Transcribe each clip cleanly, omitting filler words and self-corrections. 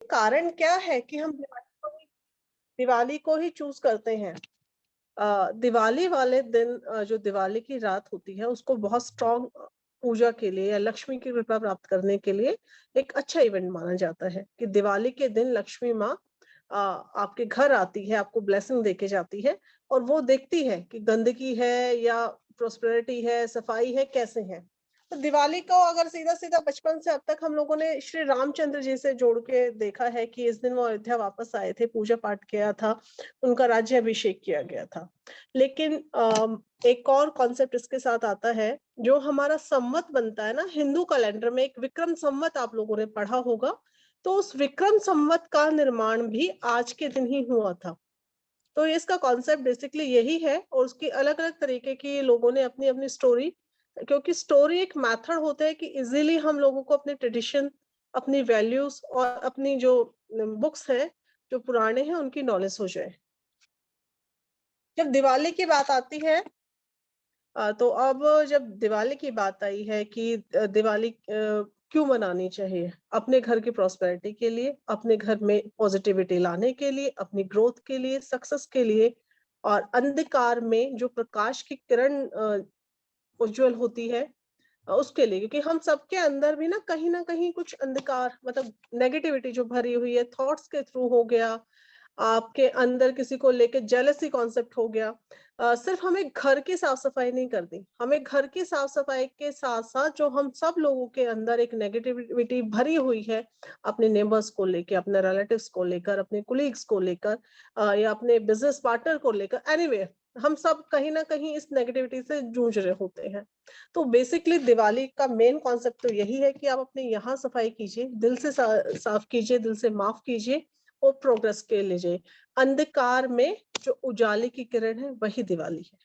कारण क्या है कि हम दिवाली को ही चूज करते हैं? दिवाली वाले दिन जो दिवाली की रात होती है उसको बहुत स्ट्रॉन्ग पूजा के लिए या लक्ष्मी की कृपा प्राप्त करने के लिए एक अच्छा इवेंट माना जाता है कि दिवाली के दिन लक्ष्मी माँ आपके घर आती है, आपको ब्लेसिंग देके जाती है और वो देखती है कि गंदगी है या प्रोस्पेरिटी है, सफाई है, कैसे है। तो दिवाली को अगर सीधा सीधा बचपन से अब तक हम लोगों ने श्री रामचंद्र जी से जोड़ के देखा है कि इस दिन वो अयोध्या वापस आए थे, पूजा पाठ किया था, उनका राज्य अभिषेक किया गया था। लेकिन एक और कॉन्सेप्ट इसके साथ आता है, जो हमारा संवत बनता है ना हिंदू कैलेंडर में, एक विक्रम संवत आप लोगों ने पढ़ा होगा, तो उस विक्रम संवत का निर्माण भी आज के दिन ही हुआ था। तो इसका कॉन्सेप्ट बेसिकली यही है और उसकी अलग अलग तरीके की लोगों ने अपनी अपनी स्टोरी, क्योंकि स्टोरी एक मेथड होता है कि इजीली हम लोगों को अपने ट्रेडिशन, अपनी वैल्यूज और अपनी जो बुक्स हैं जो पुराने हैं उनकी नॉलेज हो जाए। जब दिवाली की बात आती है तो अब जब दिवाली की बात आई है कि दिवाली क्यों मनानी चाहिए? अपने घर की प्रॉस्पेरिटी के लिए, अपने घर में पॉजिटिविटी लाने के लिए, अपनी ग्रोथ के लिए, सक्सेस के लिए और अंधकार में जो प्रकाश की किरण उज्जवल होती है उसके लिए, क्योंकि हम सबके अंदर भी ना कहीं कुछ अंधकार मतलब नेगेटिविटी जो भरी हुई है, थॉट्स के थ्रू हो गया, आपके अंदर किसी को लेके जेलसी कॉन्सेप्ट हो गया। सिर्फ हमें घर की साफ सफाई नहीं करनी, हमें घर की साफ सफाई के साथ साथ जो हम सब लोगों के अंदर एक नेगेटिविटी भरी हुई है, अपने नेबर्स को लेकर, अपने रिलेटिव्स को लेकर, अपने कुलीग्स को लेकर या अपने बिजनेस पार्टनर को लेकर, एनीवे हम सब कहीं ना कहीं इस नेगेटिविटी से जूझ रहे होते हैं। तो बेसिकली दिवाली का मेन कॉन्सेप्ट तो यही है कि आप अपने यहाँ सफाई कीजिए, दिल से साफ कीजिए, दिल से माफ कीजिए और प्रोग्रेस के लिए जाइए। अंधकार में जो उजाले की किरण है वही दिवाली है।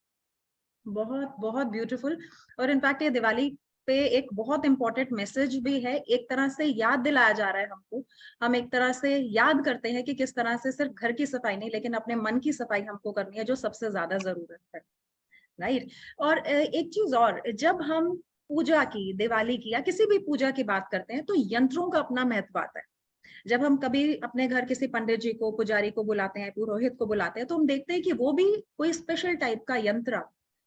बहुत बहुत ब्यूटीफुल। और इनफैक्ट ये दिवाली पे एक बहुत इंपॉर्टेंट मैसेज भी है, एक तरह से याद दिलाया जा रहा है हमको। हम एक तरह से याद करते हैं कि किस तरह से सिर्फ घर की सफाई नहीं लेकिन अपने मन की सफाई हमको करनी है, जो सबसे ज्यादा जरूरत है। राइट। और एक चीज और, जब हम पूजा की, दिवाली की या किसी भी पूजा की बात करते हैं तो यंत्रों का अपना महत्व आता है। जब हम कभी अपने घर किसी पंडित जी को, पुजारी को बुलाते हैं, पुरोहित को बुलाते हैं, तो हम देखते हैं कि वो भी कोई स्पेशल टाइप का यंत्र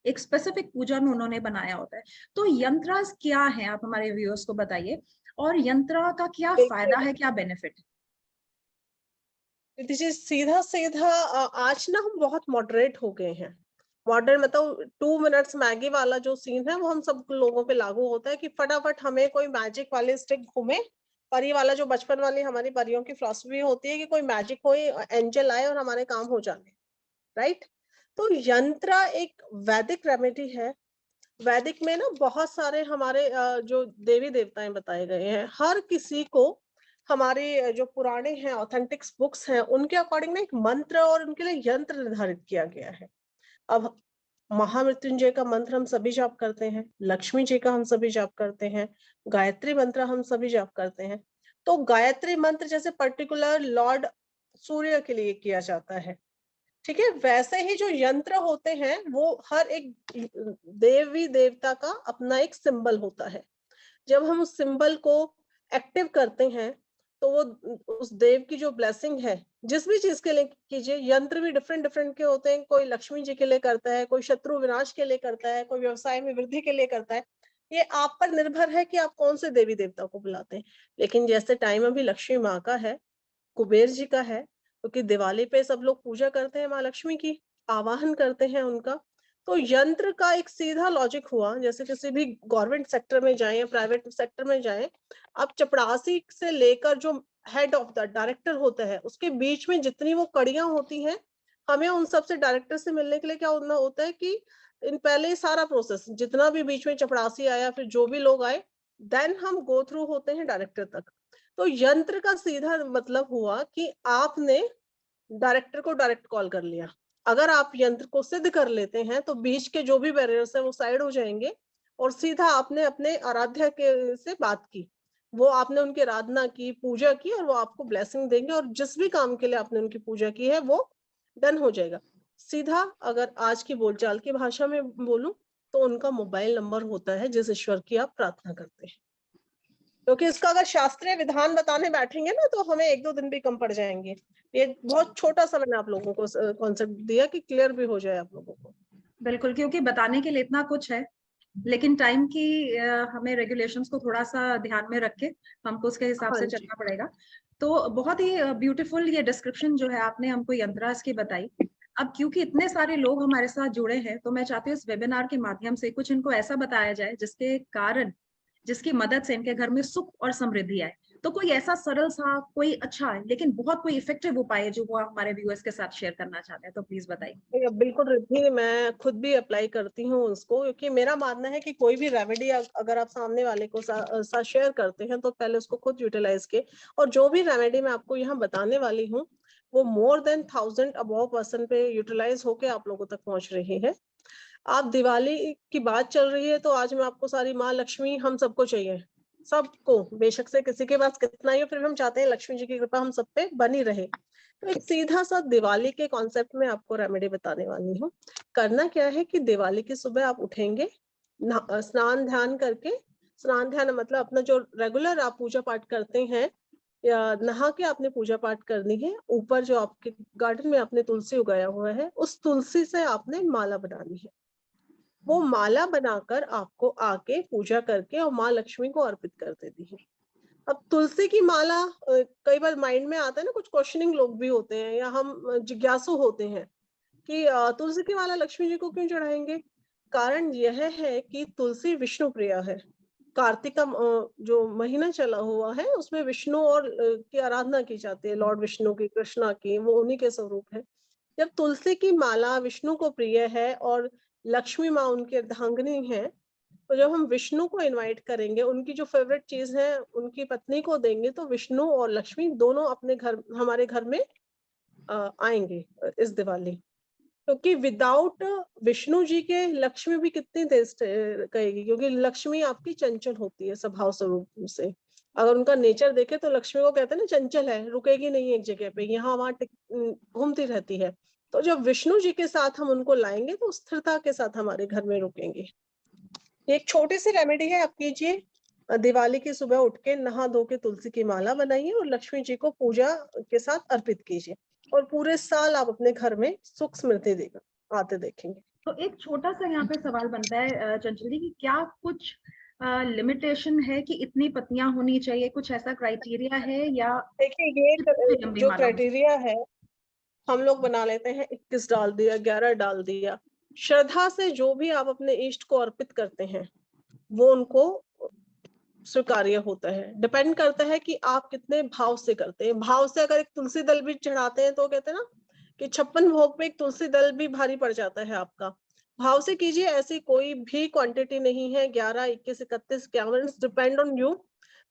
एक स्पेसिफिक पूजा में उन्होंने बनाया होता है। तो यंत्रास क्या है, आप हमारे व्यूअर्स को बताइए, और यंत्र का क्या फायदा देखिए है, क्या बेनिफिट है? जी, सीधा सीधा आज ना हम बहुत मॉडरेट हो गए हैं। मॉडर्न मतलब 2 मिनट्स मैगी वाला जो सीन है वो हम सब लोगों पे लागू होता है कि फटाफट हमें कोई मैजिक वाली स्टिक घूमे, परी वाला जो बचपन वाली हमारी परियों की फिलॉसफी होती है कि कोई मैजिक हो, एंजल आए और हमारे काम हो जाने, राइट? तो यंत्र एक वैदिक रेमेडी है। वैदिक में ना बहुत सारे हमारे जो देवी देवताएं बताए गए हैं, हर किसी को हमारे जो पुराने हैं ऑथेंटिक बुक्स हैं उनके अकॉर्डिंग ना एक मंत्र और उनके लिए यंत्र निर्धारित किया गया है। अब महामृत्युंजय का मंत्र हम सभी जाप करते हैं, लक्ष्मी जी का हम सभी जाप करते हैं, गायत्री मंत्र हम सभी जाप करते हैं। तो गायत्री मंत्र जैसे पर्टिकुलर लॉर्ड सूर्य के लिए किया जाता है, ठीक है, वैसे ही जो यंत्र होते हैं वो हर एक देवी देवता का अपना एक सिंबल होता है। जब हम उस सिंबल को एक्टिव करते हैं तो वो उस देव की जो ब्लेसिंग है, जिस भी चीज के लिए कीजिए, यंत्र भी डिफरेंट डिफरेंट के होते हैं, कोई लक्ष्मी जी के लिए करता है, कोई शत्रु विनाश के लिए करता है, कोई व्यवसाय में वृद्धि के लिए करता है। ये आप पर निर्भर है कि आप कौन से देवी देवता को बुलाते हैं। लेकिन जैसे टाइम अभी लक्ष्मी माँ का है, कुबेर जी का है, क्योंकि दिवाली पे सब लोग पूजा करते हैं माँ लक्ष्मी की, आवाहन करते हैं उनका। तो यंत्र का एक सीधा लॉजिक हुआ, जैसे किसी भी गवर्नमेंट सेक्टर में जाएं या प्राइवेट सेक्टर में जाएं, अब चपड़ासी से लेकर जो हेड ऑफ द डायरेक्टर होता है उसके बीच में जितनी वो कड़ियां होती हैं, हमें उन सब से डायरेक्टर से मिलने के लिए क्या होना होता है कि इन पहले सारा प्रोसेस जितना भी बीच में चपड़ासी आया फिर जो भी लोग आए, देन हम गो थ्रू होते हैं डायरेक्टर तक। तो यंत्र का सीधा मतलब हुआ कि आपने डायरेक्टर को डायरेक्ट कॉल कर लिया। अगर आप यंत्र को सिद्ध कर लेते हैं तो बीच के जो भी बैरियर्स है वो साइड हो जाएंगे और सीधा आपने अपने आराध्य के से बात की, वो आपने उनकी आराधना की, पूजा की और वो आपको ब्लेसिंग देंगे और जिस भी काम के लिए आपने उनकी पूजा की है वो डन हो जाएगा। सीधा अगर आज की बोलचाल की भाषा में बोलूं तो उनका मोबाइल नंबर होता है जिस ईश्वर की आप प्रार्थना करते हैं। क्योंकि इसका अगर शास्त्रीय विधान बताने बैठेंगे ना तो हमें 1-2 दिन भी कम पड़ जाएंगे। ये बहुत छोटा सा मैंने आप लोगों को कॉन्सेप्ट दिया कि क्लियर भी हो जाए आप लोगों को। बिल्कुल, क्योंकि बताने के लिए इतना कुछ है, लेकिन टाइम की हमें रेगुलेशंस को थोड़ा सा ध्यान में रख के हमको उसके हिसाब हाँ से जी। चलना पड़ेगा। तो बहुत ही ब्यूटीफुल ये डिस्क्रिप्शन जो है आपने हमको यंत्रास की बताई। अब क्योंकि इतने सारे लोग हमारे साथ जुड़े हैं, तो मैं चाहती हूँ इस वेबिनार के माध्यम से कुछ इनको ऐसा बताया जाए जिसके कारण, जिसकी मदद से इनके घर में सुख और समृद्धि आए। तो कोई ऐसा सरल सा, कोई अच्छा लेकिन बहुत कोई इफेक्टिव उपाय है जो वो हमारे व्यूअर्स के साथ शेयर करना चाहते हैं, तो प्लीज बताइए। बिल्कुल रिद्धि, मैं खुद भी अप्लाई करती हूँ उसको, क्योंकि मेरा मानना है कि कोई भी रेमेडी अगर आप सामने वाले को साथ शेयर करते हैं तो पहले उसको खुद यूटिलाइज के, और जो भी रेमेडी मैं आपको यहाँ बताने वाली हूँ वो मोर देन 1000 अबव पर्सन पे यूटिलाइज होके आप लोगों तक पहुंच रही है। आप दिवाली की बात चल रही है तो आज मैं आपको सारी माँ लक्ष्मी हम सबको चाहिए, सबको, बेशक से किसी के पास कितना ही हो, फिर हम चाहते हैं लक्ष्मी जी की कृपा हम सब पे बनी रहे। तो एक सीधा सा दिवाली के कॉन्सेप्ट में आपको रेमेडी बताने वाली हूँ। करना क्या है कि दिवाली की सुबह आप उठेंगे, स्नान ध्यान करके, स्नान ध्यान मतलब अपना जो रेगुलर आप पूजा पाठ करते हैं या नहा के आपने पूजा पाठ करनी है। ऊपर जो आपके गार्डन में आपने तुलसी उगाया हुआ है उस तुलसी से आपने माला बनानी है। वो माला बनाकर आपको आके पूजा करके और माँ लक्ष्मी को अर्पित कर देनी है। अब तुलसी की माला, कई बार माइंड में आता है ना, कुछ क्वेश्चनिंग लोग भी होते हैं या हम जिज्ञासु होते हैं कि तुलसी की माला लक्ष्मी जी को क्यों चढ़ाएंगे। कारण यह है कि तुलसी विष्णु प्रिया है। कार्तिक का जो महीना चला हुआ है उसमें विष्णु और की आराधना की जाती है, लॉर्ड विष्णु की, कृष्णा की, वो उन्हीं के स्वरूप है। जब तुलसी की माला विष्णु को प्रिय है और लक्ष्मी माँ उनकी अर्धांगिनी है, तो जब हम विष्णु को इनवाइट करेंगे, उनकी जो फेवरेट चीज है उनकी पत्नी को देंगे, तो विष्णु और लक्ष्मी दोनों अपने घर, हमारे घर में आएंगे इस दिवाली। क्योंकि विदाउट विष्णु जी के लक्ष्मी भी कितनी देर कहेगी, क्योंकि लक्ष्मी आपकी चंचल होती है स्वभाव स्वरूप से। अगर उनका नेचर देखे तो लक्ष्मी को कहते हैं ना, चंचल है, रुकेगी नहीं एक जगह पे, यहाँ वहां घूमती रहती है। तो जब विष्णु जी के साथ हम उनको लाएंगे तो स्थिरता के साथ हमारे घर में रुकेंगे। एक छोटी सी रेमेडी है, आप कीजिए, दिवाली की सुबह उठ के नहा धो के तुलसी की माला बनाइए और लक्ष्मी जी को पूजा के साथ अर्पित कीजिए, और पूरे साल आप अपने घर में सुख समृद्धि देगा आते देखेंगे। तो एक छोटा सा यहाँ पे सवाल बनता है चंचल जी, कि क्या कुछ लिमिटेशन है कि इतनी पत्नियां होनी चाहिए, कुछ ऐसा क्राइटेरिया है, या देखिए, ये कितनी लंबी जो माला हो? क्राइटेरिया है, हम लोग बना लेते हैं 21 डाल दिया, 11 डाल दिया। श्रद्धा से जो भी आप अपने इष्ट को अर्पित करते हैं वो उनको स्वीकार्य होता है। डिपेंड करता है कि आप कितने भाव से करते हैं। भाव से अगर एक तुलसी दल भी चढ़ाते हैं तो कहते हैं ना कि 56 भोग पे एक तुलसी दल भी भारी पड़ जाता है आपका। भाव से कीजिए, ऐसी कोई भी क्वांटिटी नहीं है। 11, 21, 31, 51 डिपेंड ऑन यू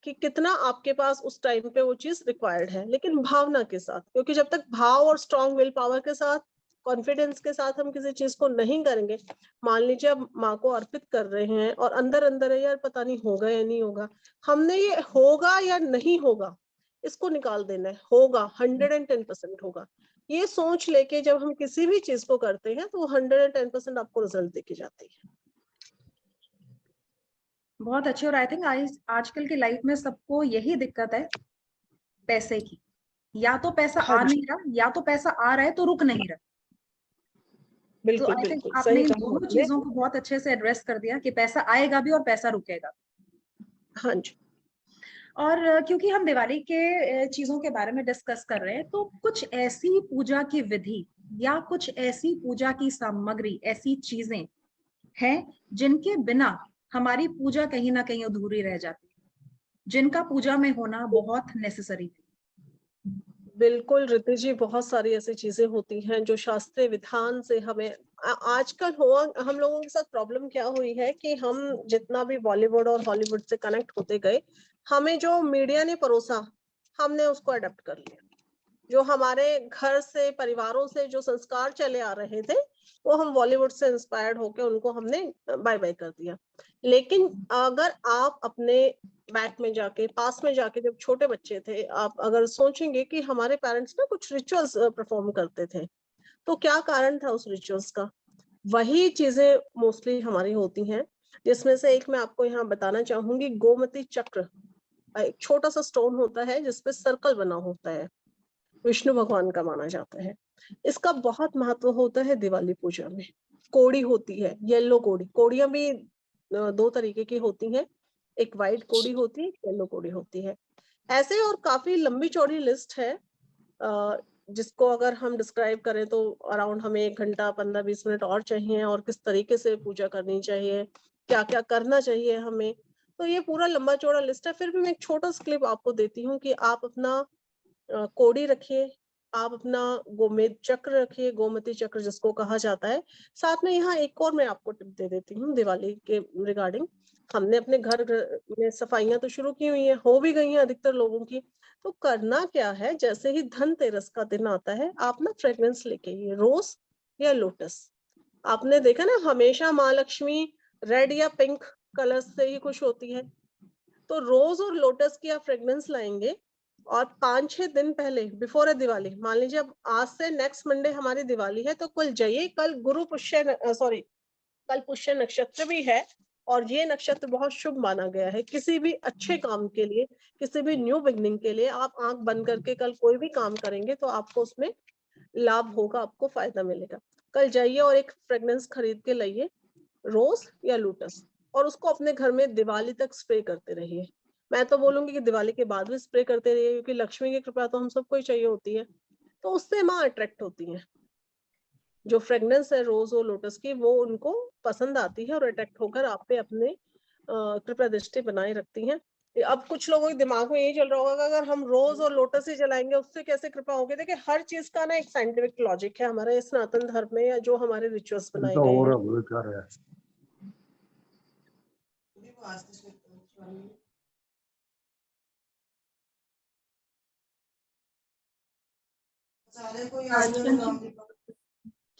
कि कितना आपके पास उस टाइम पे वो चीज रिक्वायर्ड है, लेकिन भावना के साथ। क्योंकि जब तक भाव और स्ट्रॉन्ग विल पावर के साथ, कॉन्फिडेंस के साथ हम किसी चीज को नहीं करेंगे, मान लीजिए अब माँ को अर्पित कर रहे हैं और अंदर अंदर है यार पता नहीं होगा या नहीं होगा, हमने ये होगा या नहीं होगा इसको निकाल देना है। होगा, 110% होगा, ये सोच लेके जब हम किसी भी चीज को करते हैं तो 110% आपको रिजल्ट देके जाती है। बहुत अच्छे। और आई थिंक आजकल की लाइफ में सबको यही दिक्कत है, पैसे की। या तो पैसा हाँ आ जी, नहीं रहा, या तो पैसा आ रहा है तो रुक नहीं रहा। तो बिल्कुल आई थिंक बिल्कुल आपने सही इन कहा दोनों आपने। चीजों को बहुत अच्छे से एड्रेस कर दिया कि पैसा आएगा भी और पैसा रुकेगा। हाँ जी। और क्योंकि हम दिवाली के चीजों के बारे में डिस्कस कर रहे हैं, तो कुछ ऐसी पूजा की विधि या कुछ ऐसी पूजा की सामग्री, ऐसी चीजें हैं जिनके बिना हमारी पूजा कहीं ना कहीं अधूरी रह जाती है, जिनका पूजा में होना बहुत नेसेसरी है। बिल्कुल रिद्धि जी, बहुत सारी ऐसी चीजें होती हैं जो शास्त्रीय विधान से हमें आजकल हुआ। हम लोगों के साथ प्रॉब्लम क्या हुई है कि हम जितना भी बॉलीवुड और हॉलीवुड से कनेक्ट होते गए, हमें जो मीडिया ने परोसा हमने उसको अडेप्ट कर लिया। जो हमारे घर से, परिवारों से जो संस्कार चले आ रहे थे वो हम बॉलीवुड से इंस्पायर्ड होकर उनको हमने बाय बाय कर दिया। लेकिन अगर आप अपने बैक में जाके, पास में जाके, जब छोटे बच्चे थे, आप अगर सोचेंगे कि हमारे पेरेंट्स ना कुछ रिचुअल्स परफॉर्म करते थे, तो क्या कारण था उस रिचुअल्स का? वही चीजें मोस्टली हमारी होती हैं, जिसमें से एक मैं आपको यहाँ बताना चाहूंगी, गोमती चक्र। एक छोटा सा स्टोन होता है जिसपे सर्कल बना होता है, विष्णु भगवान का माना जाता है। इसका बहुत महत्व होता है दिवाली पूजा में। कोड़ी होती है, येलो कोड़ी। कोड़ियां भी 2 तरीके की होती हैं, एक व्हाइट कोड़ी होती है, एक येलो कोड़ी होती है। ऐसे और काफी लंबी चौड़ी लिस्ट है, जिसको अगर हम डिस्क्राइब करें तो अराउंड हमें 1 घंटा 15-20 मिनट और चाहिए, और किस तरीके से पूजा करनी चाहिए, क्या क्या करना चाहिए हमें, तो ये पूरा लंबा चौड़ा लिस्ट है। फिर भी मैं एक छोटा सा क्लिप आपको देती हूँ कि आप अपना कोड़ी रखिए, आप अपना गोमेद चक्र रखिए, गोमती चक्र जिसको कहा जाता है। साथ में यहाँ एक और मैं आपको टिप दे देती हूँ दिवाली के रिगार्डिंग। हमने अपने घर में सफाइयां तो शुरू की हुई हैं, हो भी गई हैं अधिकतर लोगों की। तो करना क्या है, जैसे ही धनतेरस का दिन आता है, आप ना फ्रेग्रेंस लेके आइए, रोज या लोटस। आपने देखा ना, हमेशा माँ लक्ष्मी रेड या पिंक कलर से ही खुश होती है। तो रोज और लोटस की आप फ्रेग्रेंस लाएंगे, और 5-6 दिन पहले, बिफोर ए दिवाली, मान लीजिए अब आज से नेक्स्ट मंडे हमारी दिवाली है, तो कल जाइए, कल गुरु पुष्य सॉरी कल पुष्य नक्षत्र भी है, और ये नक्षत्र बहुत शुभ माना गया है किसी भी अच्छे काम के लिए, किसी भी न्यू बिगनिंग के लिए। आप आंख बंद करके कल कोई भी काम करेंगे तो आपको उसमें लाभ होगा, आपको फायदा मिलेगा। कल जाइए और एक फ्रेग्रेंस खरीद के लाइए, रोज या लोटस, और उसको अपने घर में दिवाली तक स्प्रे करते रहिए। मैं तो बोलूंगी कि दिवाली के बाद भी स्प्रे करते रहिए, क्योंकि लक्ष्मी की कृपा तो हम सबको ही चाहिए होती है, तो उससे माँ अट्रैक्ट होती है। जो फ्रेग्रेंस है रोज और लोटस की, वो उनको पसंद आती है और अट्रैक्ट होकर आप पे अपने कृपा दृष्टि बनाए रखती हैं। अब कुछ लोगों के दिमाग में यही चल रहा होगा कि अगर हम रोज और लोटस ही जलाएंगे उससे कैसे कृपा होगी। देखिए, हर चीज का ना एक साइंटिफिक लॉजिक है हमारे सनातन धर्म में, या जो हमारे रिचुअल्स बनाए गए हैं।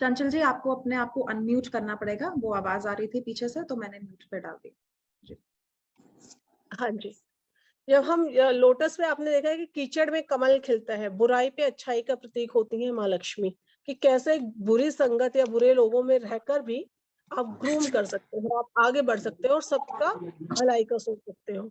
चंचल जी, आपको अपने आप को अनम्यूट करना पड़ेगा, वो आवाज आ रही थी पीछे से तो मैंने म्यूट पे डाल दी जी। हाँ जी, जब हम लोटस में आपने देखा है कि कीचड़ में कमल खिलता है, बुराई पे अच्छाई का प्रतीक होती है माँ लक्ष्मी, कि कैसे बुरी संगत या बुरे लोगों में रहकर भी आप ग्रूम कर सकते हो, आप आगे बढ़ सकते हो और सबका भलाई का सोच सकते हो।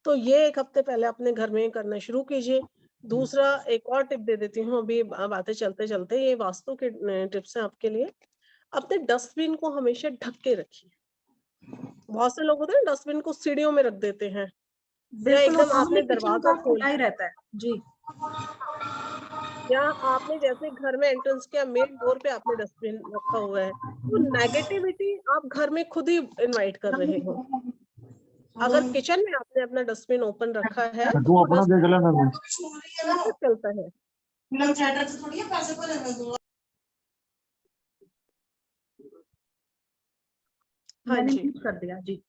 तो ये 1 हफ्ते पहले अपने घर में करना शुरू कीजिए। दूसरा, एक और टिप दे देती हूँ, अभी बातें चलते चलते, ये वास्तु के टिप्स हैं आपके लिए। अपने डस्टबिन को हमेशा ढक के रखिए। बहुत से लोग होते हैं डस्टबिन को सीढ़ियों में रख देते हैं, या बिल्कुल, वो एकदम आपने नॉर्मली किचन दरवाजा का खोल, खुला ही रहता है जी। या आपने जैसे घर में एंट्रेंस किया, मेन डोर पे आपने डस्टबिन रखा हुआ है, तो नेगेटिविटी आप घर में खुद ही इनवाइट कर रहे हो। अगर किचन में आपने अपना डस्टबिन ओपन रखा है तो वो अपना देख लेना डस्टबिन चलता है। हाँ मैंने जी, म्यूट कर दिया जी। हाँ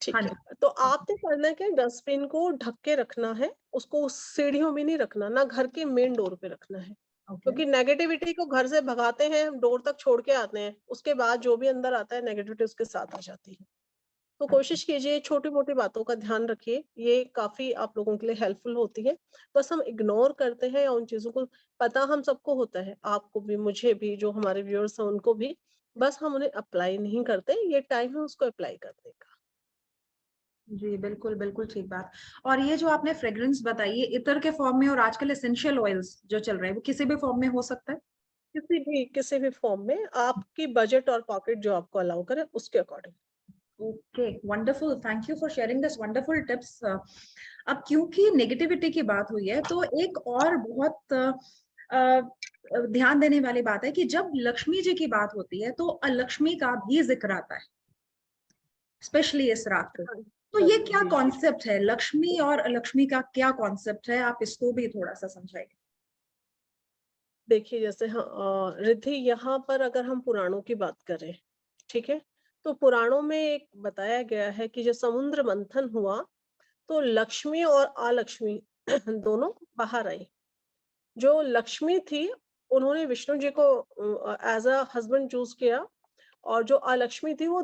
ठीक है। जी। तो आपने करना क्या, डस्टबिन को ढक के रखना है, उसको सीढ़ियों में नहीं रखना, ना घर के मेन डोर पे रखना है, ओके। क्योंकि नेगेटिविटी को घर से भगाते हैं, हम डोर तक छोड़ के आते हैं, उसके बाद जो भी अंदर आता है नेगेटिविटी उसके साथ आ जाती है। तो कोशिश कीजिए, छोटी मोटी बातों का ध्यान रखिए, ये काफी आप लोगों के लिए हेल्पफुल होती है। बस हम इग्नोर करते हैं, या उन चीजों को, पता हम सबको होता है, आपको भी, मुझे भी, जो हमारे व्यूअर्स हैं उनको भी, बस हम उन्हें अप्लाई नहीं करते। ये टाइम है उसको अप्लाई करने का। जी बिल्कुल बिल्कुल ठीक बात। और ये जो आपने फ्रेग्रेंस बताई है इतर के फॉर्म में, और आजकल एसेंशियल ऑयल्स जो चल रहे हैं, वो किसी भी फॉर्म में हो सकता है? किसी भी फॉर्म में, आपकी बजट और पॉकेट जो आपको अलाउ करे उसके according. Okay, wonderful, thank you for sharing this wonderful tips. अब क्योंकि नेगेटिविटी की बात हुई है, तो एक और बहुत ध्यान देने वाली बात है कि जब लक्ष्मी जी की बात होती है तो अलक्ष्मी का भी जिक्र आता है, स्पेशली इस रात को। हाँ, तो ये जरूर, क्या जी जी। कॉन्सेप्ट है, लक्ष्मी और अलक्ष्मी का क्या कॉन्सेप्ट है, आप इसको भी थोड़ा सा समझाइए। देखिए, जैसे रिद्धि, यहाँ पर अगर हम पुराणों की बात करें, ठीक है, तो पुराणों में एक बताया गया है कि जब समुद्र मंथन हुआ तो लक्ष्मी और अलक्ष्मी दोनों बाहर आई। जो लक्ष्मी थी, उन्होंने विष्णु जी को एज अ हस्बैंड चूज किया, और जो अलक्ष्मी थी वो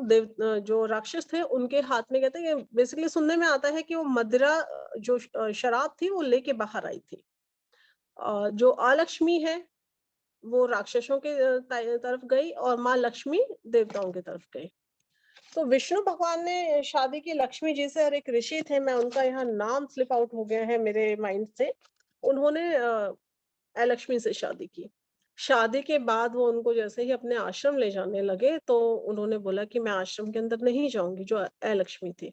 जो राक्षस थे उनके हाथ में, कहते हैं बेसिकली सुनने में आता है कि वो मदिरा, जो शराब थी वो लेके बाहर आई थी। जो अलक्ष्मी है वो राक्षसों के तरफ गई, और माँ लक्ष्मी देवताओं की तरफ गई। तो विष्णु भगवान ने शादी की लक्ष्मी जी से, और एक ऋषि थे, मैं उनका यहाँ नाम स्लिप आउट हो गया है मेरे माइंड से, उन्होंने लक्ष्मी से शादी की। शादी के बाद वो उनको जैसे ही अपने आश्रम ले जाने लगे तो उन्होंने बोला कि मैं आश्रम के अंदर नहीं जाऊंगी, जो लक्ष्मी थी।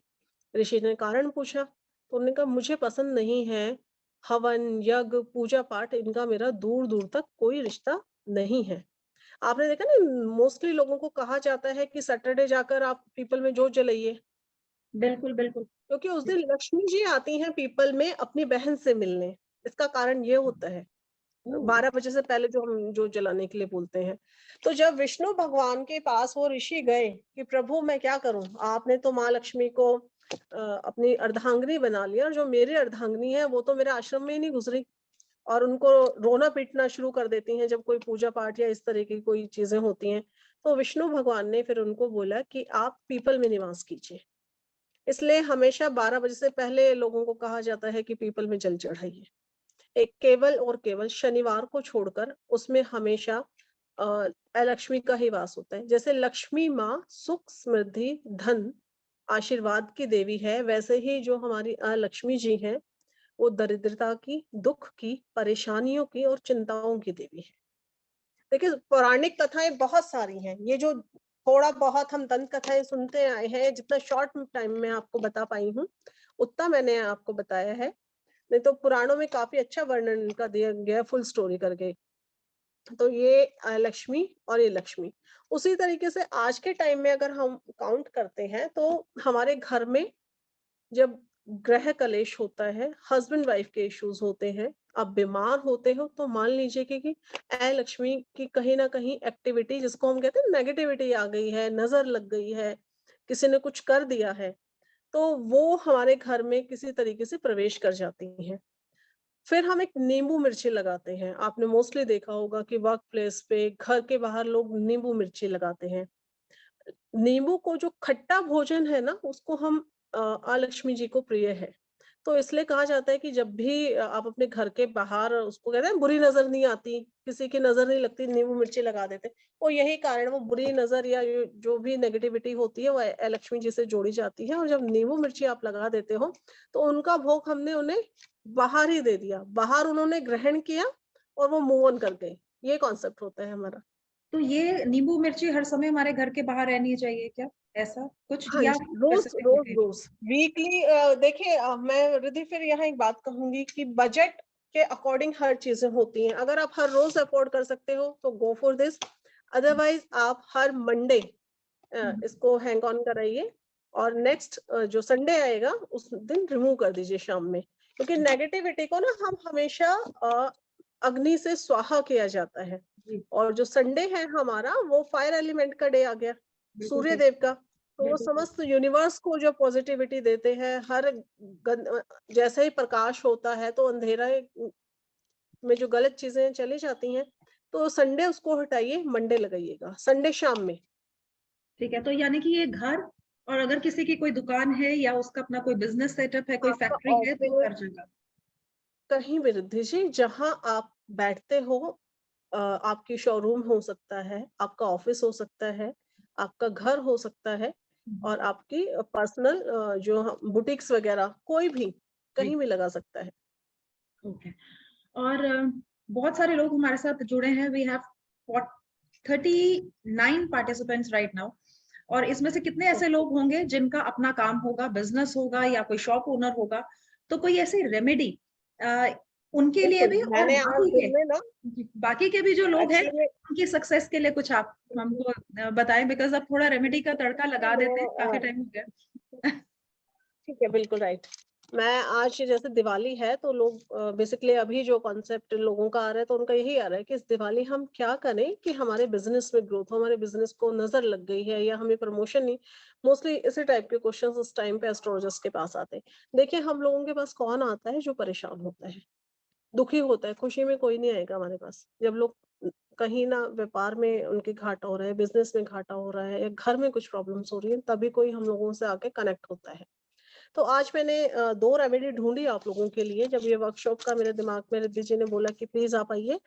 ऋषि ने कारण पूछा तो उन्होंने कहा मुझे पसंद नहीं है, हवन यज्ञ पूजा पाठ इनका मेरा दूर दूर तक कोई रिश्ता नहीं है। आपने देखा ना, मोस्टली लोगों को कहा जाता है कि सैटरडे जाकर आप पीपल में जोत जलाइए, बिल्कुल, बिल्कुल। क्योंकि उस दिन लक्ष्मी जी आती हैं पीपल में अपनी बहन से मिलने। इसका कारण ये होता है, ओह! 12 बजे से पहले जो हम जोत जलाने के लिए बोलते हैं। तो जब विष्णु भगवान के पास वो ऋषि गए कि प्रभु मैं क्या करूं, आपने तो माँ लक्ष्मी को अपनी अर्धांगिनी बना लिया, और जो मेरी अर्धांगिनी है वो तो मेरे आश्रम में ही नहीं गुजरी, और उनको रोना पीटना शुरू कर देती हैं जब कोई पूजा पाठ या इस तरह की कोई चीजें होती हैं। तो विष्णु भगवान ने फिर उनको बोला कि आप पीपल में निवास कीजिए। इसलिए हमेशा 12 बजे से पहले लोगों को कहा जाता है कि पीपल में जल चढ़ाइए। एक केवल और केवल शनिवार को छोड़कर उसमें हमेशा लक्ष्मी का ही वास होता है। जैसे लक्ष्मी माँ सुख समृद्धि धन आशीर्वाद की देवी है, वैसे ही जो हमारी लक्ष्मी जी हैं वो दरिद्रता की, दुख की, परेशानियों की और चिंताओं की देवी है। देखिए पौराणिक कथाएं बहुत सारी हैं, ये जो थोड़ा बहुत हम दंत कथाएं सुनते आए हैं, जितना शॉर्ट टाइम में आपको बता पाई हूँ उतना मैंने आपको बताया है, नहीं तो पुराणों में काफी अच्छा वर्णन इनका दिया गया फुल स्टोरी करके। तो ये लक्ष्मी और ये लक्ष्मी। उसी तरीके से आज के टाइम में अगर हम काउंट करते हैं तो हमारे घर में जब ग्रह कलेश होता है, हस्बैंड वाइफ के इश्यूज होते हैं, आप बीमार होते हो तो मान लीजिए कि लक्ष्मी की कहीं ना कहीं एक्टिविटी, जिसको हम कहते हैं नेगेटिविटी आ गई है, नजर लग गई है, किसी ने कुछ कर दिया है, तो वो हमारे घर में किसी तरीके से प्रवेश कर जाती हैं। फिर हम एक नींबू मिर्ची लगाते हैं। आपने मोस्टली देखा होगा कि वर्क प्लेस पे, घर के बाहर लोग नींबू मिर्ची लगाते हैं। नींबू को जो खट्टा भोजन है ना, उसको हम लक्ष्मी जी को प्रिय है। तो इसलिए कहा जाता है कि जब भी आप अपने घर के बाहर, उसको कहते हैं बुरी नजर नहीं आती, किसी की नजर नहीं लगती, नींबू मिर्ची लगा देते। और यही कारण, वो बुरी नजर या जो भी नेगेटिविटी होती है वो लक्ष्मी जी से जोड़ी जाती है। और जब नींबू मिर्ची आप लगा देते हो तो उनका भोग हमने उन्हें बाहर ही दे दिया, बाहर उन्होंने ग्रहण किया और वो मूव ऑन कर गए। ये कॉन्सेप्ट होता है हमारा। तो ये नींबू मिर्ची हर समय हमारे घर के बाहर रहनी चाहिए क्या? ऐसा कुछ हाँ या जी, रोज स्पेसिफिक रोज ओकेजन? रोज वीकली। देखिए मैं रिद्धि फिर यहाँ एक बात कहूंगी कि बजट के अकॉर्डिंग हर चीजें होती हैं। अगर आप हर रोज अफोर्ड कर सकते हो तो गो फॉर दिस, अदरवाइज आप हर मंडे इसको हैंग ऑन कराइए, और नेक्स्ट जो संडे आएगा उस दिन रिमूव कर दीजिए शाम में। क्योंकि नेगेटिविटी को ना हम हमेशा अग्नि से स्वाहा किया जाता है। जी, और जो संडे है हमारा, वो फायर एलिमेंट का डे आ गया, बिल्कुल सूर्य सही, देव का। तो वो बिल्कुल सही। समस्त यूनिवर्स को जो पॉजिटिविटी देते हैं, जैसे ही प्रकाश होता है तो अंधेरा में जो गलत चीजें चली जाती हैं। तो संडे उसको हटाइए, मंडे लगाइएगा, संडे शाम में। ठीक है, तो यानी कि ये घर, और अगर किसी की कोई दुकान है या उसका अपना कोई बिज़नेस सेटअप है, कोई आपका फैक्ट्री है, तो ऑफिस, हर जगह। कहीं भी रिद्धि जी जहां आप बैठते हो, आपकी शोरूम हो सकता है, आपका ऑफिस हो सकता है, आपका घर हो सकता है, हुँ, और आपकी पर्सनल जो बुटीक्स वगैरह, कोई भी जी, कहीं भी लगा सकता है। ओके। और बहुत सारे लोग हमारे साथ जुड़े हैं। We have 39 participants right now, और इसमें से कितने ऐसे लोग होंगे जिनका अपना काम होगा, बिज़नेस होगा या कोई शॉप ओनर होगा। तो कोई ऐसी रेमेडी अ, उनके लिए बिल्कुल, भी, और मैंने आज दिन में ना, बाकी के भी जो लोग हैं, एक्चुअली उनकी सक्सेस के लिए कुछ आप हमको बताएँ, बिकॉज़ अब थोड़ा रेमेडी का तड़का लगा देते हैं, काफ़ी मैं टाइम हो गया। ठीक है, बिल्कुल राइट। मैं आज जैसे दिवाली है तो लोग बेसिकली अभी जो कॉन्सेप्ट लोगों का आ रहा है तो उनका यही आ रहा है कि इस दिवाली हम क्या करें कि हमारे बिजनेस में ग्रोथ हो, हमारे बिजनेस को नजर लग गई है या हमें प्रमोशन नहीं। मोस्टली इसी टाइप के क्वेश्चंस उस टाइम पे एस्ट्रोलॉजर्स के पास आते हैं। देखिए हम लोगों के पास कौन आता है? जो परेशान होता है, दुखी होता है। खुशी में कोई नहीं आएगा हमारे पास। जब लोग कहीं ना व्यापार में उनके घाटा हो रहा है, बिजनेस में घाटा हो रहा है, या घर में कुछ प्रॉब्लम्स हो रही है, तभी कोई हम लोगों से आके कनेक्ट होता है। तो आज मैंने 2 रेमेडी ढूँढी आप लोगों के लिए। जब ये वर्कशॉप का मेरे दिमाग में, रिद्धि जी ने बोला कि प्लीज़ आप आइए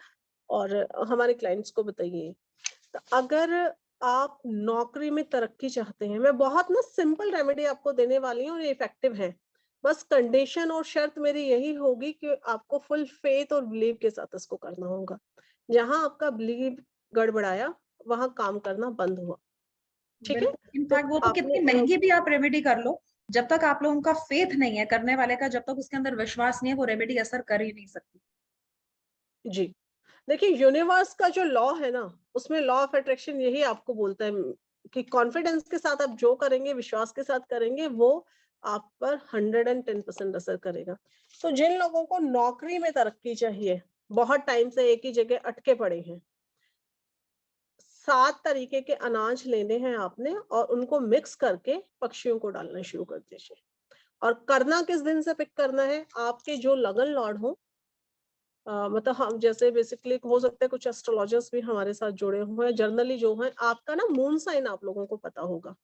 और हमारे क्लाइंट्स को बताइए। तो अगर आप नौकरी में तरक्की चाहते हैं, मैं बहुत ना सिंपल रेमेडी आपको देने वाली हूँ और ये इफेक्टिव है। बस कंडीशन और शर्त मेरी यही होगी कि आपको फुल फेथ और बिलीव के साथ इसको करना होगा। जहाँ आपका बिलीव गड़बड़ाया, वहाँ काम करना बंद हुआ। ठीक है? बिल्कुल, तो इनफैक्ट वो तो आपने कितनी महँगी भी आप रेमेडी कर लो, जब तक आप लोगों का फेथ नहीं है करने वाले का, जब तक उसके अंदर विश्वास नहीं है, वो रेमेडी असर कर ही नहीं सकती। जी। देखिए यूनिवर्स का जो लॉ है ना, उसमें लॉ ऑफ अट्रैक्शन यही आपको बोलता है कि कॉन्फिडेंस के साथ आप जो करेंगे, विश्वास के साथ करेंगे, वो आप पर 110% असर करेगा। तो जिन लोगों को नौकरी में तरक्की चाहिए, बहुत टाइम से एक ही जगह अटके पड़े हैं, 7 तरीके के अनाज लेने हैं आपने और उनको मिक्स करके पक्षियों को डालना शुरू कर दीजिए। और करना किस दिन से पिक करना है, आपके जो लगन लॉर्ड हो, मतलब हम जैसे बेसिकली हो सकता है कुछ एस्ट्रोलॉजर्स भी हमारे साथ जुड़े हुए हैं, जर्नली जो है आपका ना मून साइन आप लोगों को पता होगा।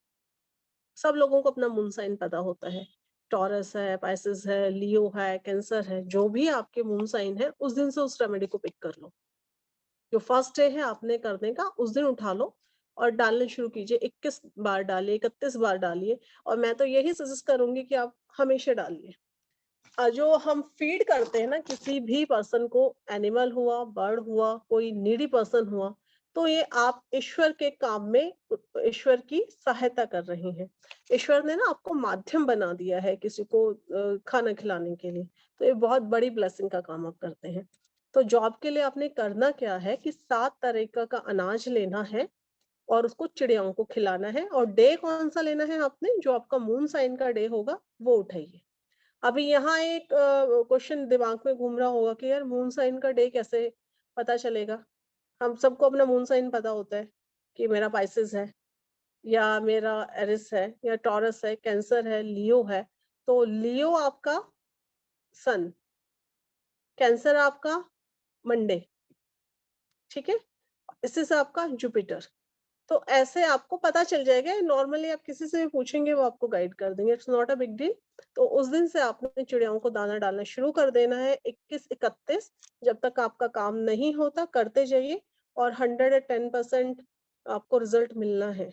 सब लोगों को अपना मून साइन पता होता है। टॉरस है, पाइसेस है, लियो है, कैंसर है, जो भी आपके मून साइन है, उस दिन से उस रेमेडी को पिक कर लो। जो फर्स्ट डे है आपने करने का, उस दिन उठा लो और डालने शुरू कीजिए। 21 बार डालिए, 31 बार डालिए और मैं तो यही सजेस्ट करूँगी कि आप हमेशा डालिए। जो हम फीड करते हैं ना किसी भी पर्सन को, एनिमल हुआ, बर्ड हुआ, कोई नीडी पर्सन हुआ, तो ये आप ईश्वर के काम में ईश्वर की सहायता कर रही हैं। ईश्वर ने ना आपको माध्यम बना दिया है किसी को खाना खिलाने के लिए, तो ये बहुत बड़ी ब्लेसिंग का काम आप करते हैं। तो जॉब के लिए आपने करना क्या है कि 7 तरीका का अनाज लेना है और उसको चिड़ियाओं को खिलाना है और डे कौन सा लेना है आपने, जो आपका मून साइन का डे होगा वो उठाइए। अभी यहाँ एक क्वेश्चन दिमाग में घूम रहा होगा कि यार मून साइन का डे कैसे पता चलेगा? हम सबको अपना मून साइन पता होता है कि मेरा पाइसेस है या मेरा एरिस है या टॉरस है, कैंसर है, लियो है। तो लियो आपका सन, कैंसर आपका मंडे, ठीक है? इसी से आपका जुपिटर। तो ऐसे आपको पता चल जाएगा। नॉर्मली आप किसी से भी पूछेंगे वो आपको गाइड कर देंगे, it's not a big deal. तो उस दिन से आपने चिड़ियाओं को दाना डालना शुरू कर देना है। 21-31 जब तक आपका काम नहीं होता करते जाइए और 110% आपको रिजल्ट मिलना है।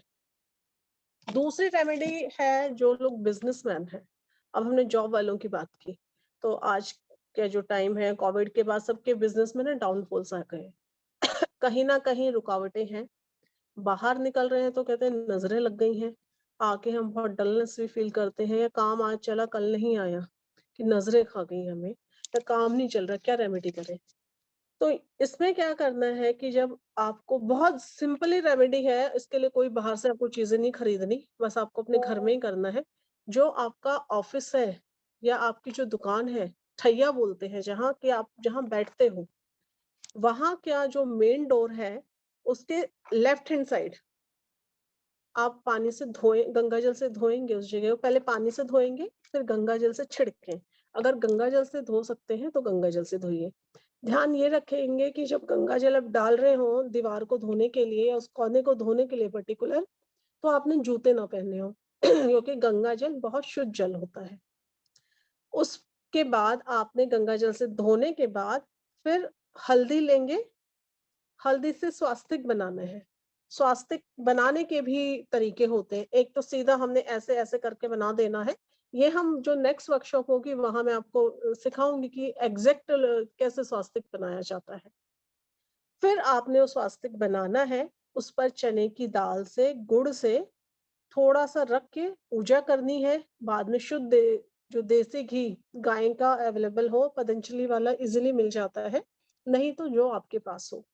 दूसरी रेमेडी है जो लोग बिजनेसमैन हैं। अब हमने जॉब वालों की बात की, तो आज का जो टाइम है कोविड के बाद सबके बिजनेस में ना डाउनफॉल्स आ गए। कहीं ना कहीं रुकावटें हैं, बाहर निकल रहे हैं तो कहते हैं नजरें लग गई हैं, आके हम बहुत डलनेस भी फील करते हैं, या काम आज चला कल नहीं आया कि नजरें खा गई हमें, या काम नहीं चल रहा, क्या रेमेडी करें? तो इसमें क्या करना है कि जब आपको बहुत सिंपली रेमेडी है, इसके लिए कोई बाहर से आपको चीजें नहीं खरीदनी, बस आपको अपने घर में ही करना है। जो आपका ऑफिस है या आपकी जो दुकान है, ठैया बोलते हैं, जहाँ कि आप जहाँ बैठते हो, वहां क्या जो मेन डोर है उसके लेफ्ट हैंड साइड आप पानी से धोए, गंगा जल से धोएंगे उस जगह को, पहले पानी से धोएंगे फिर गंगा जल से छिड़कें। अगर गंगा जल से धो सकते हैं तो गंगा जल से धोइए। ध्यान ये रखेंगे कि जब गंगा जल आप डाल रहे हो दीवार को धोने के लिए या उस कोने को धोने के लिए पर्टिकुलर, तो आपने जूते ना पहने हो क्योंकि गंगा जल बहुत शुद्ध जल होता है। उसके बाद आपने गंगा जल से धोने के बाद फिर हल्दी लेंगे, हल्दी से स्वास्तिक बनाना है। स्वास्तिक बनाने के भी तरीके होते हैं। एक तो सीधा हमने ऐसे-ऐसे करके बना देना है। ये हम जो नेक्स्ट वर्कशॉप होगी वहाँ मैं आपको सिखाऊँगी कि एग्ज़ैक्ट कैसे स्वास्तिक बनाया जाता है। फिर आपने वो स्वास्तिक बनाना है, उस पर चने की दाल से, गुड़ से थोड़ा-सा रख के पूजा करनी है। बाद में शुद्ध जो देसी घी गाय का अवेलेबल हो, पतंजलि वाला ईज़िली मिल जाता है, नहीं तो जो आपके पास हो।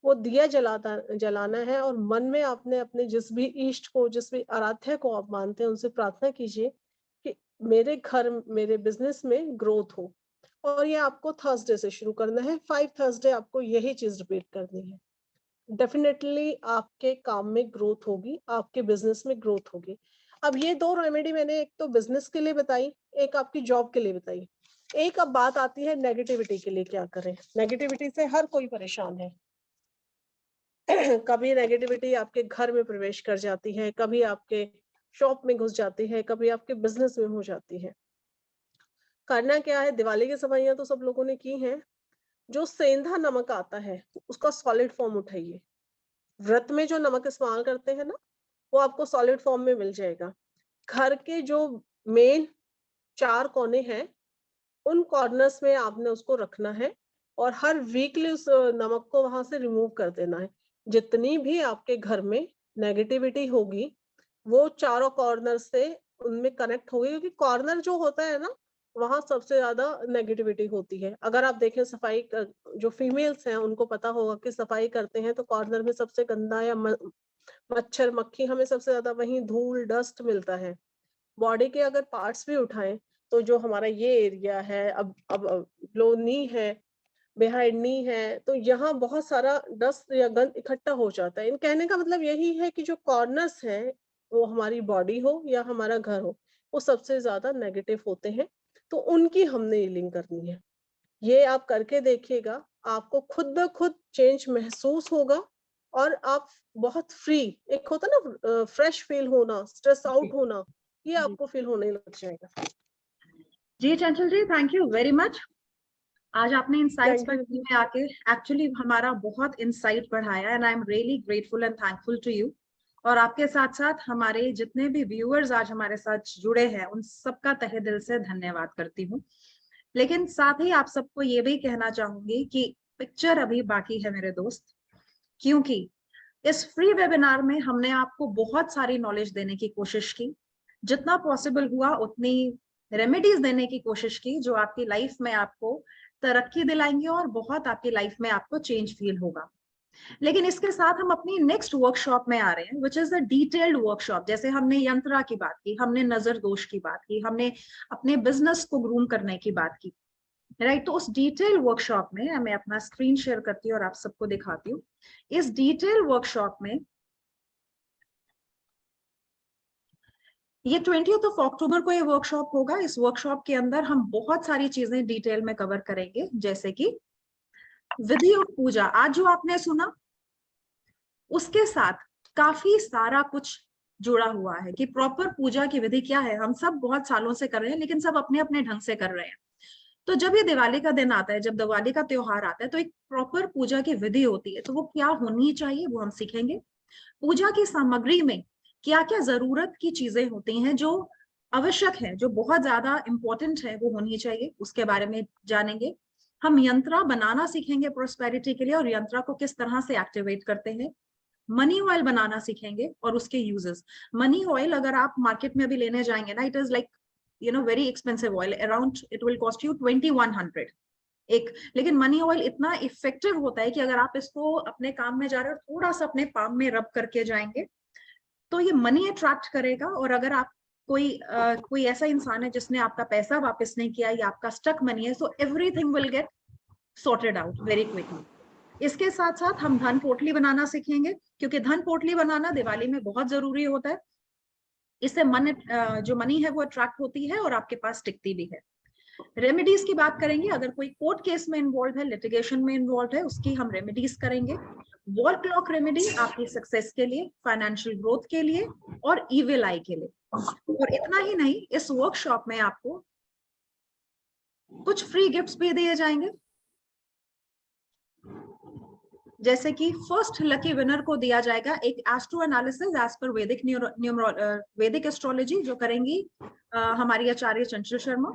वो दिया जलाना है और मन में आपने अपने जिस भी इष्ट को, जिस भी आराध्य को आप मानते हैं, उनसे प्रार्थना कीजिए कि मेरे घर, मेरे बिज़नेस में ग्रोथ हो। और ये आपको थर्सडे से शुरू करना है, 5 थर्सडे आपको यही चीज़ रिपीट करनी है। डेफ़िनेटली आपके काम में ग्रोथ होगी, आपके बिज़नेस में ग्रोथ होगी। अब ये 2 रेमेडी मैंने एक तो बिज़नेस के लिए बताई, एक आपकी जॉब के लिए बताई। एक अब बात आती है नेगेटिविटी के लिए क्या करें? नेगेटिविटी से हर कोई परेशान है। कभी नेगेटिविटी आपके घर में प्रवेश कर जाती है, कभी आपके शॉप में घुस जाती है, कभी आपके बिज़नेस में हो जाती है। करना क्या है, दिवाली की सफाइयाँ तो सब लोगों ने की हैं। जो सेंधा नमक आता है, उसका सॉलिड फॉर्म उठाइए। व्रत में जो नमक इस्तेमाल करते हैं ना, वो आपको सॉलिड फॉर्म में मिल जाएगा। घर के जो मेन 4 कोने हैं, उन कॉर्नर्स में आपने उसको रखना है और हर वीकली उस नमक को वहाँ से रिमूव कर देना है। जितनी भी आपके घर में नेगेटिविटी होगी, वो चारों कॉर्नर से उनमें कनेक्ट होगी, क्योंकि कॉर्नर जो होता है ना, वहाँ सबसे ज़्यादा नेगेटिविटी होती है। अगर आप देखें सफाई जो फीमेल्स हैं उनको पता होगा कि सफाई करते हैं तो कॉर्नर में सबसे गंदा या मच्छर, मक्खी, हमें सबसे ज़्यादा वहीं धूल, डस्ट मिलता है। बॉडी के अगर पार्ट्स भी उठाएँ, तो जो हमारा ये एरिया है, अब लो नी है, बिहाइंड नी है, तो यहाँ बहुत सारा डस्ट या गंद इकट्ठा हो जाता है। इन कहने का मतलब यही है कि जो कॉर्नर्स हैं, वो हमारी बॉडी हो या हमारा घर हो, वो सबसे ज़्यादा नेगेटिव होते हैं, तो उनकी हमने हीलिंग करनी है। ये आप करके देखिएगा, आपको खुद ब खुद चेंज महसूस होगा और आप बहुत फ्री, एक होता है ना फ्रेश फील होना, स्ट्रेस जी आउट होना, ये जी आपको फील होने लग जाएगा। जी Chanchal ji, thank you very much. आज आपने इंसाइट्स थैंक पर यू। टीम में आके एक्चुअली हमारा बहुत इंसाइट बढ़ाया, and I am really grateful and thankful to you. और आपके साथ साथ हमारे जितने भी व्यूअर्स आज हमारे साथ जुड़े हैं, उन सबका तहे दिल से धन्यवाद करती हूँ। लेकिन साथ ही आप सबको ये भी कहना चाहूंगी कि पिक्चर अभी बाकी है मेरे दोस्त, क्योंकि इस फ्री वेबिनार में हमने आपको बहुत सारी नॉलेज देने की कोशिश की, जितना पॉसिबल हुआ उतनी रेमेडीज देने की कोशिश की जो आपकी लाइफ में आपको तरक्की दिलाएंगे और बहुत आपकी लाइफ में आपको चेंज फील होगा। लेकिन इसके साथ हम अपनी नेक्स्ट वर्कशॉप में आ रहे हैं, which is a detailed workshop. जैसे हमने यंत्रा की बात की, हमने नजर दोष की बात की, हमने अपने बिजनेस को ग्रूम करने की बात की, राइट। तो उस डिटेल वर्कशॉप में मैं अपना स्क्रीन शेयर करती हूँ और आप सबको दिखाती हूँ। इस डिटेल वर्कशॉप में ये 20th ऑफ अक्टूबर को ये वर्कशॉप होगा। इस वर्कशॉप के अंदर हम बहुत सारी चीजें डिटेल में कवर करेंगे, जैसे कि विधि और पूजा। आज जो आपने सुना, उसके साथ काफी सारा कुछ जुड़ा हुआ है कि प्रॉपर पूजा की विधि क्या है। हम सब बहुत सालों से कर रहे हैं, लेकिन सब अपने अपने ढंग से कर रहे हैं। तो जब ये दिवाली का दिन आता है, जब दिवाली का त्योहार आता है, तो एक प्रॉपर पूजा की विधि होती है, तो वो क्या होनी चाहिए वो हम सीखेंगे। पूजा की सामग्री में क्या क्या जरूरत की चीजें होती हैं जो आवश्यक है, जो बहुत ज्यादा इंपॉर्टेंट है, वो होनी चाहिए, उसके बारे में जानेंगे। हम यंत्रा बनाना सीखेंगे प्रोस्पेरिटी के लिए, और यंत्रा को किस तरह से एक्टिवेट करते हैं। मनी ऑयल बनाना सीखेंगे और उसके यूजेस। मनी ऑयल अगर आप मार्केट में भी लेने जाएंगे ना, it is like very expensive oil, around it will cost you 2100 एक। लेकिन मनी ऑयल इतना इफेक्टिव होता है कि अगर आप इसको अपने काम में जा रहे हो, थोड़ा सा अपने पाम में रब करके जाएंगे, तो ये मनी अट्रैक्ट करेगा। और अगर आप कोई ऐसा इंसान है जिसने आपका पैसा वापस नहीं किया या आपका स्टक मनी है, so everything will get sorted out very quickly. इसके साथ साथ हम धन पोटली बनाना सीखेंगे, क्योंकि धन पोटली बनाना दिवाली में बहुत जरूरी होता है। इससे जो मनी है वो अट्रैक्ट होती है और आपके पास टिकती भी है। रेमेडीज की बात करेंगे, अगर कोई कोर्ट केस में इन्वॉल्व है, लिटिगेशन में इन्वॉल्व है, उसकी हम रेमेडीज करेंगे। वॉल क्लॉक रेमेडी आपकी सक्सेस के लिए, फाइनेंशियल ग्रोथ के लिए और इविल आई के लिए। और इतना ही नहीं, इस वर्कशॉप में आपको कुछ फ्री गिफ्ट्स भी दिए जाएंगे। जैसे कि फर्स्ट लकी विनर को दिया जाएगा एक एस्ट्रो एनालिसिस एज पर वैदिक एस्ट्रोलॉजी, जो करेंगी हमारी आचार्य चंचल शर्मा।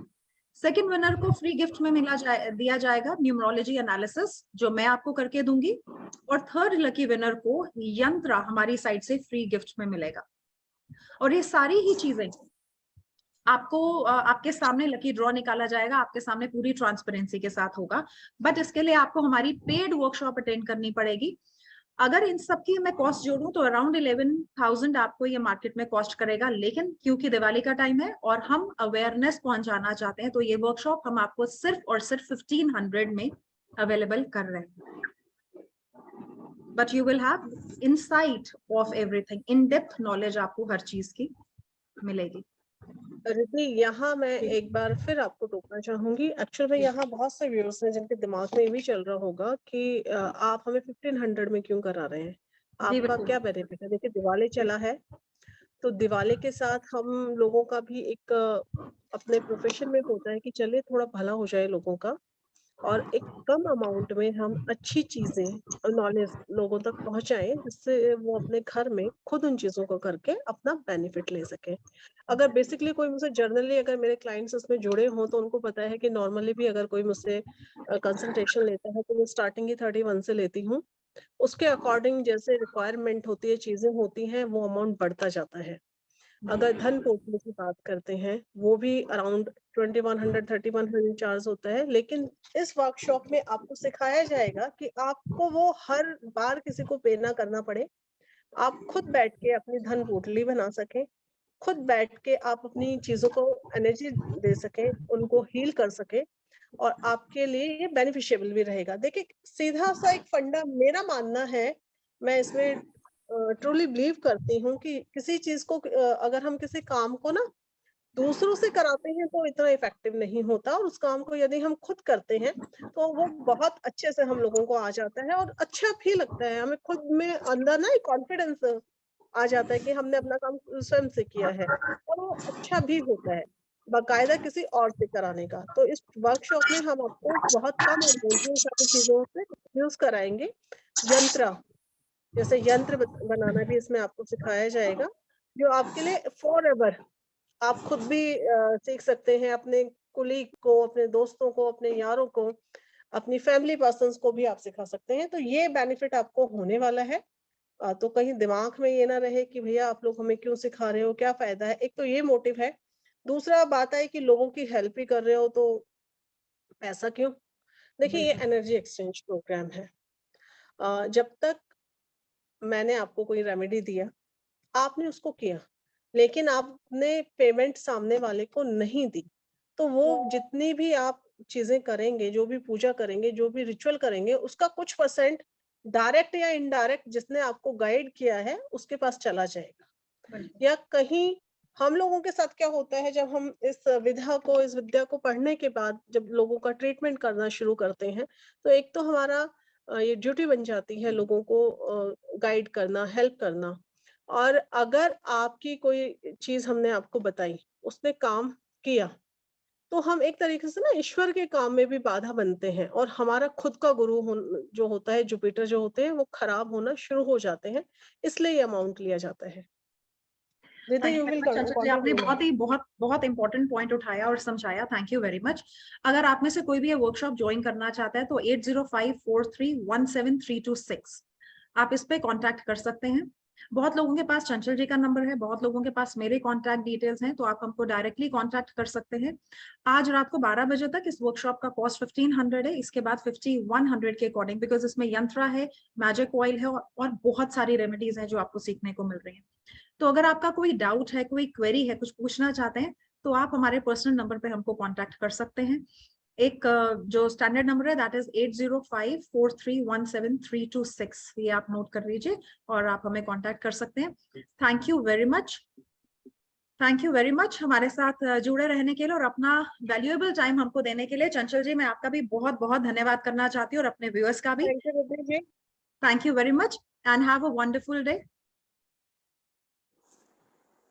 सेकंड विनर को फ्री गिफ्ट में दिया जाएगा न्यूमरोलॉजी एनालिसिस, जो मैं आपको करके दूंगी। और थर्ड लकी विनर को यंत्र हमारी साइड से फ्री गिफ्ट में मिलेगा। और ये सारी ही चीजें आपको आपके सामने लकी ड्रॉ निकाला जाएगा, आपके सामने पूरी ट्रांसपेरेंसी के साथ होगा। बट इसके लिए आपको हमारी पेड वर्कशॉप अटेंड करनी पड़ेगी। अगर इन सब की मैं कॉस्ट जोड़ूं तो अराउंड 11,000 आपको ये मार्केट में कॉस्ट करेगा। लेकिन क्योंकि दिवाली का टाइम है और हम अवेयरनेस पहुंचाना चाहते हैं, तो ये वर्कशॉप हम आपको सिर्फ और सिर्फ 1500 में अवेलेबल कर रहे हैं। But you will have insight of everything, in depth knowledge आपको हर चीज की मिलेगी। रिद्धि, यहाँ मैं एक बार फिर आपको टोकना चाहूंगी। एक्चुअल में यहाँ बहुत से व्यूअर्स हैं जिनके दिमाग में ये भी चल रहा होगा कि आप हमें 1500 में क्यों करा रहे हैं, जी आपका बिल्कुल। क्या बेनिफिट है। देखिए, दिवाली चला है, तो दिवाली के साथ हम लोगों का भी एक अपने प्रोफेशन में होता है कि चलिए थोड़ा भला हो जाए लोगों का। और एक कम अमाउंट में हम अच्छी चीजें नॉलेज लोगों तक पहुंचाएं, जिससे वो अपने घर में खुद उन चीजों को करके अपना बेनिफिट ले सके। अगर बेसिकली कोई मुझसे जर्नली अगर मेरे क्लाइंट्स इसमें जुड़े हों तो उनको पता है कि नॉर्मली भी अगर कोई मुझसे कंसल्टेशन लेता है तो मैं स्टार्टिंग ही 31 से लेती हूँ। उसके अकॉर्डिंग जैसे रिक्वायरमेंट होती है, चीजें होती हैं, वो अमाउंट बढ़ता जाता है। अगर धन पोर्टल की बात करते हैं, वो भी अराउंड 2100 3100 चार्ज होता है। लेकिन इस वर्कशॉप में आपको सिखाया जाएगा कि आपको वो हर बार किसी को पे ना करना पड़े। आप खुद बैठ के अपनी धन पोटली बना सकें, खुद बैठ के आप अपनी चीजों को एनर्जी दे सकें, उनको हील कर सकें, और आपके लिए ये बेनिफिशियल भी रहेगा। देखिए, सीधा सा एक फंडा मेरा मानना है, मैं इसमें ट्रूली बिलीव करती हूँ कि किसी चीज को अगर हम किसी काम को ना दूसरों से कराते हैं तो इतना इफेक्टिव नहीं होता, और उस काम को यदि हम खुद करते हैं तो वो बहुत अच्छे से हम लोगों को आ जाता है और अच्छा भी लगता है। हमें खुद में अंदर ना एक कॉन्फिडेंस आ जाता है कि हमने अपना काम स्वयं से किया है, और वो अच्छा भी होता है बाकायदा किसी और से कराने का। तो इस वर्कशॉप में हम आपको बहुत कम अमाउंट में सारी चीजों से यूज कराएंगे। यंत्र, जैसे यंत्र बनाना भी इसमें आपको सिखाया जाएगा, जो आपके लिए फॉरएवर आप खुद भी सीख सकते हैं, अपने कुलीग को, अपने दोस्तों को, अपने यारों को, अपनी फैमिली पर्सन्स को भी आप सिखा सकते हैं। तो ये बेनिफिट आपको होने वाला है। तो कहीं दिमाग में ये ना रहे कि भैया आप लोग हमें क्यों सिखा रहे हो, क्या फायदा है। एक तो ये मोटिव है। दूसरा बात है कि लोगों की हेल्प ही कर रहे हो तो पैसा क्यों। देखिए, ये एनर्जी एक्सचेंज प्रोग्राम है। जब तक मैंने आपको कोई रेमेडी दिया, आपने उसको किया, लेकिन आपने पेमेंट सामने वाले को नहीं दी, तो वो जितनी भी आप चीजें करेंगे, जो भी पूजा करेंगे, जो भी रिचुअल करेंगे, उसका कुछ परसेंट डायरेक्ट या इनडायरेक्ट जिसने आपको गाइड किया है उसके पास चला जाएगा। या कहीं हम लोगों के साथ क्या होता है, जब हम इस विद्या को पढ़ने के बाद जब लोगों का ट्रीटमेंट करना शुरू करते हैं, तो एक तो हमारा ये ड्यूटी बन जाती है लोगों को गाइड करना, हेल्प करना। और अगर आपकी कोई चीज हमने आपको बताई, उसने काम किया, तो हम एक तरीके से ना ईश्वर के काम में भी बाधा बनते हैं, और हमारा खुद का गुरु जो होता है, जुपिटर जो होते हैं, वो खराब होना शुरू हो जाते हैं। इसलिए ये अमाउंट लिया जाता है। Riddhi, thank you you very will much चंचल जी, आपने कंटिन्यू। बहुत बहुत इंपॉर्टेंट पॉइंट उठाया और समझाया। Thank you very much. अगर आप में से कोई भी ये वर्कशॉप ज्वाइन करना चाहता है तो 8054317326 आप इस पे कांटेक्ट कर सकते हैं। बहुत लोगों के पास चंचल जी का नंबर है, बहुत लोगों के पास मेरे कांटेक्ट डिटेल्स हैं, तो आप हमको डायरेक्टली कांटेक्ट कर सकते हैं। आज रात को 12 बजे तक इस वर्कशॉप का कॉस्ट 1500 है। इसके बाद 5100 के अकॉर्डिंग, बिकॉज इसमें यंत्र है, मैजिक ऑयल है और बहुत सारी रेमेडीज हैं जो आपको सीखने को मिल रही है। तो अगर आपका कोई डाउट है, कोई क्वेरी है, कुछ पूछना चाहते हैं, तो आप हमारे पर्सनल नंबर पे हमको कांटेक्ट कर सकते हैं। एक जो स्टैंडर्ड नंबर है दैट इज 8054317326, ये आप नोट कर लीजिए और आप हमें कांटेक्ट कर सकते हैं। Thank you very much, thank you very much हमारे साथ जुड़े रहने के लिए और अपना वैल्यूएबल टाइम हमको देने के लिए। चंचल जी, मैं आपका भी बहुत बहुत धन्यवाद करना चाहती हूँ और अपने व्यूअर्स का भी। Thank you Riddhi ji. Thank you very much and have a wonderful day.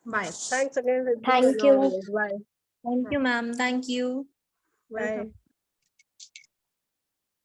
Bye. Thanks again Riddhi, Thank you. Bye Thank you, ma'am. Thank you. Bye.